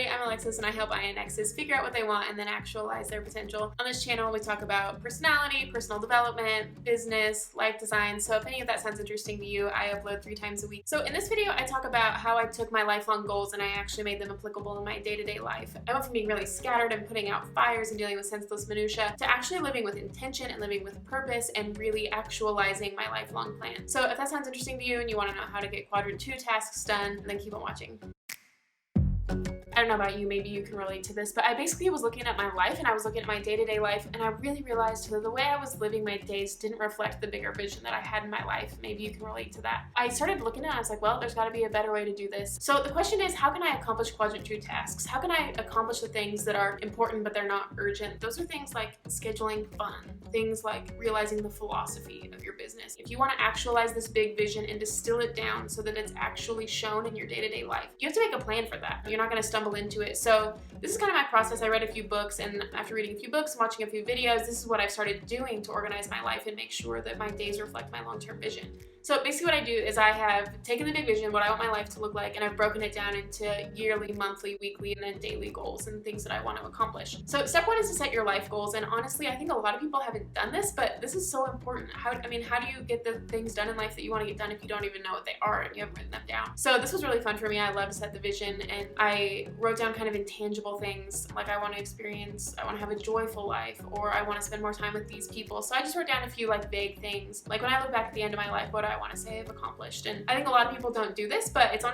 I'm Alexis and I help INXs figure out what they want and then actualize their potential. On this channel, we talk about personality, personal development, business, life design. So if any of that sounds interesting to you, I upload 3 times a week. So in this video, I talk about how I took my lifelong goals and I actually made them applicable in my day-to-day life. I went from being really scattered and putting out fires and dealing with senseless minutia to actually living with intention and living with purpose and really actualizing my lifelong plan. So if that sounds interesting to you and you want to know how to get Quadrant 2 tasks done, then keep on watching. I don't know about you, maybe you can relate to this, but I basically was looking at my life and I was looking at my day-to-day life and I really realized that the way I was living my days didn't reflect the bigger vision that I had in my life. Maybe you can relate to that. I started looking at it and I was like, well, there's got to be a better way to do this. So the question is, how can I accomplish Quadrant 2 tasks? How can I accomplish the things that are important but they're not urgent? Those are things like scheduling fun, things like realizing the philosophy of your business. If you want to actualize this big vision and distill it down so that it's actually shown in your day-to-day life, you have to make a plan for that. You're not going to stumble into it. So this is kind of my process. I read a few books, and after reading a few books and watching a few videos, this is what I've started doing to organize my life and make sure that my days reflect my long-term vision. So basically what I do is I have taken the big vision, what I want my life to look like, and I've broken it down into yearly, monthly, weekly, and then daily goals and things that I want to accomplish. So step 1 is to set your life goals, and honestly, I think a lot of people haven't done this, but this is so important. How do you get the things done in life that you want to get done if you don't even know what they are and you haven't written them down? So this was really fun for me. I love to set the vision, and I wrote down kind of intangible things, like I want to have a joyful life, or I want to spend more time with these people. So I just wrote down a few like vague things, like when I look back at the end of my life, what do I want to say I've accomplished? And I think a lot of people don't do this, but it's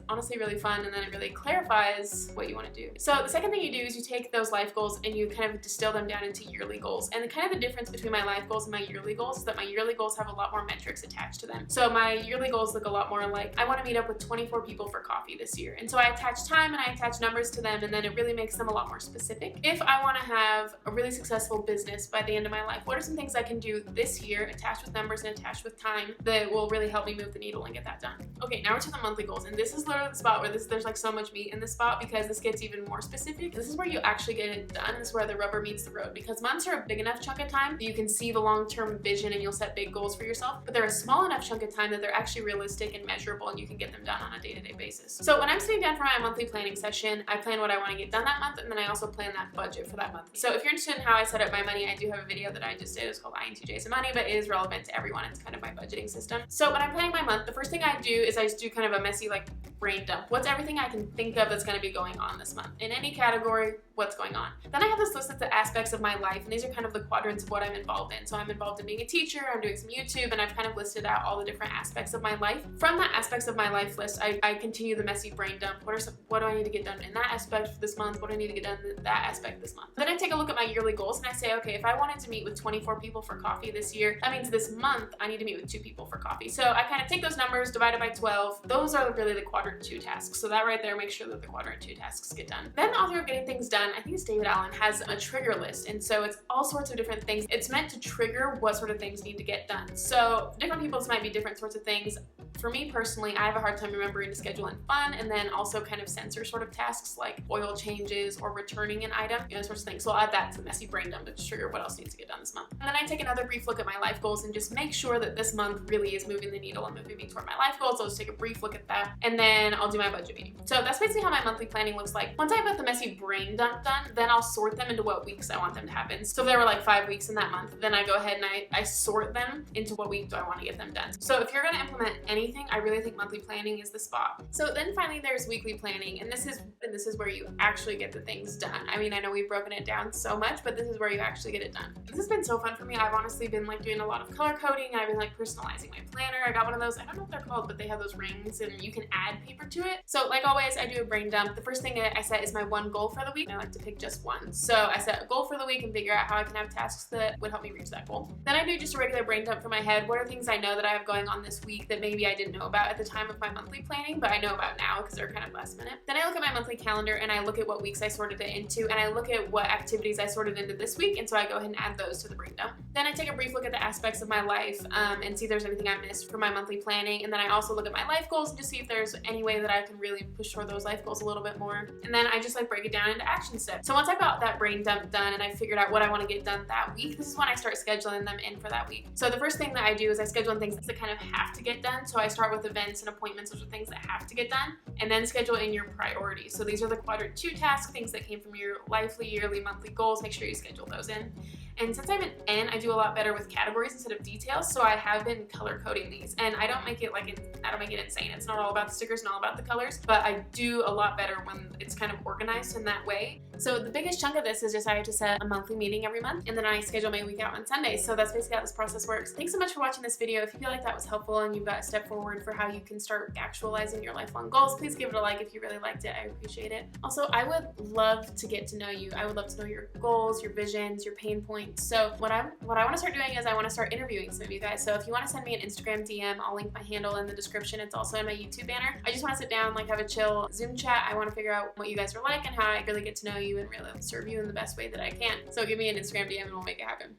honestly really fun, and then it really clarifies what you want to do. So the second thing you do is you take those life goals and you kind of distill them down into yearly goals. And kind of the difference between my life goals and my yearly goals is that my yearly goals have a lot more metrics attached to them. So my yearly goals look a lot more like, I want to meet up with 24 people for coffee this year. And so I attach time and I attach numbers to them, and then it really makes them a lot more specific. If I want to have a really successful business by the end of my life, what are some things I can do this year, attached with numbers and attached with time, that will really help me move the needle and get that done? Okay, now we're to the monthly goals, and this is literally the spot where there's like so much meat in this spot, because this gets even more specific. This is where you actually get it done. This is where the rubber meets the road, because months are a big enough chunk of time that you can see the long-term vision and you'll set big goals for yourself, but they're a small enough chunk of time that they're actually realistic and measurable, and you can get them done on a day-to-day basis. So when I'm sitting down for my monthly planning session, I plan what I want to get done that month, and then I also plan that budget for that month. So if you're interested in how I set up my money, I do have a video that I just did. It's called INTJ and Money, but it is relevant to everyone. It's kind of my budgeting system. So when I'm planning my month, the first thing I do is I just do kind of a messy like brain dump. What's everything I can think of that's going to be going on this month? In any category, what's going on? Then I have this list of the aspects of my life, and these are kind of the quadrants of what I'm involved in. So I'm involved in being a teacher, I'm doing some YouTube, and I've kind of listed out all the different aspects of my life. From that aspects of my life list, I continue the messy brain dump. What do I need to get done in that aspect this month? What do I need to get done in that aspect this month? Then I take a look at my yearly goals and I say, okay, if I wanted to meet with 24 people for coffee this year, that means this month I need to meet with 2 people for coffee. So I kind of take those numbers, divide it by 12. Those are really the Quadrant 2 tasks. So that right there makes sure that the Quadrant 2 tasks get done. Then the author of Getting Things Done, I think it's David Allen, has a trigger list. And so it's all sorts of different things. It's meant to trigger what sort of things need to get done. So different people's might be different sorts of things. For me personally, I have a hard time remembering to schedule in fun, and then also kind of censor sort of tasks like oil changes or returning an item, sorts of things. So I'll add that to the messy brain dump to trigger what else needs to get done this month. And then I take another brief look at my life goals and just make sure that this month really is moving the needle and moving me toward my life goals. So I'll just take a brief look at that, and then I'll do my budget meeting. So that's basically how my monthly planning looks like. Once I have the messy brain dump done, then I'll sort them into what weeks I want them to happen. So if there were like 5 weeks in that month, then I go ahead and I sort them into what week do I want to get them done. So if you're going to implement anything, I really think monthly planning is the spot. So then finally there's weekly planning, and this is where you actually get the things done. I mean, I know we've broken it down so much, but this is where you actually get it done. This has been so fun for me. I've honestly been like doing a lot of color coding. I've been like personalizing my planner. I got one of those, I don't know what they're called, but they have those rings and you can add paper to it. So like always, I do a brain dump. The first thing I set is my one goal for the week. I like to pick just one. So I set a goal for the week and figure out how I can have tasks that would help me reach that goal. Then I do just a regular brain dump from my head. What are things I know that I have going on this week that maybe I didn't know about at the time of my monthly planning, but I know about now because they're kind of last minute. Then I look at my monthly calendar and I look at what weeks I sorted it into, and I look at what activities I sorted into this week, and so I go ahead and add those to the brain dump. Then I take a brief look at the aspects of my life and see if there's anything I missed for my monthly planning, and then I also look at my life goals and just see if there's any way that I can really push toward those life goals a little bit more. And then I just like break it down into action steps. So once I've got that brain dump done and I figured out what I want to get done that week, this is when I start scheduling them in for that week. So the first thing that I do is I schedule in things that kind of have to get done. So I start with events and appointments, which are things that have to get done, and then schedule in your priorities. So these are the Quadrant 2 tasks, things that came from your lively, yearly, monthly goals. Make sure you schedule those in. And since I'm an N, I do a lot better with categories instead of details, so I have been color coding these. And I don't make it insane. It's not all about the stickers and all about the colors, but I do a lot better when it's kind of organized in that way. So the biggest chunk of this is just I have to set a monthly meeting every month, and then I schedule my week out on Sundays. So that's basically how this process works. Thanks so much for watching this video. If you feel like that was helpful and you've got a step forward for how you can start actualizing your lifelong goals, please give it a like if you really liked it. I appreciate it. Also, I would love to get to know you. I would love to know your goals, your visions, your pain points. So what I want to start doing is I want to start interviewing some of you guys. So if you want to send me an Instagram DM, I'll link my handle in the description. It's also in my YouTube banner. I just want to sit down, like have a chill Zoom chat. I want to figure out what you guys are like and how I really get to know you and really serve you in the best way that I can. So give me an Instagram DM and we'll make it happen.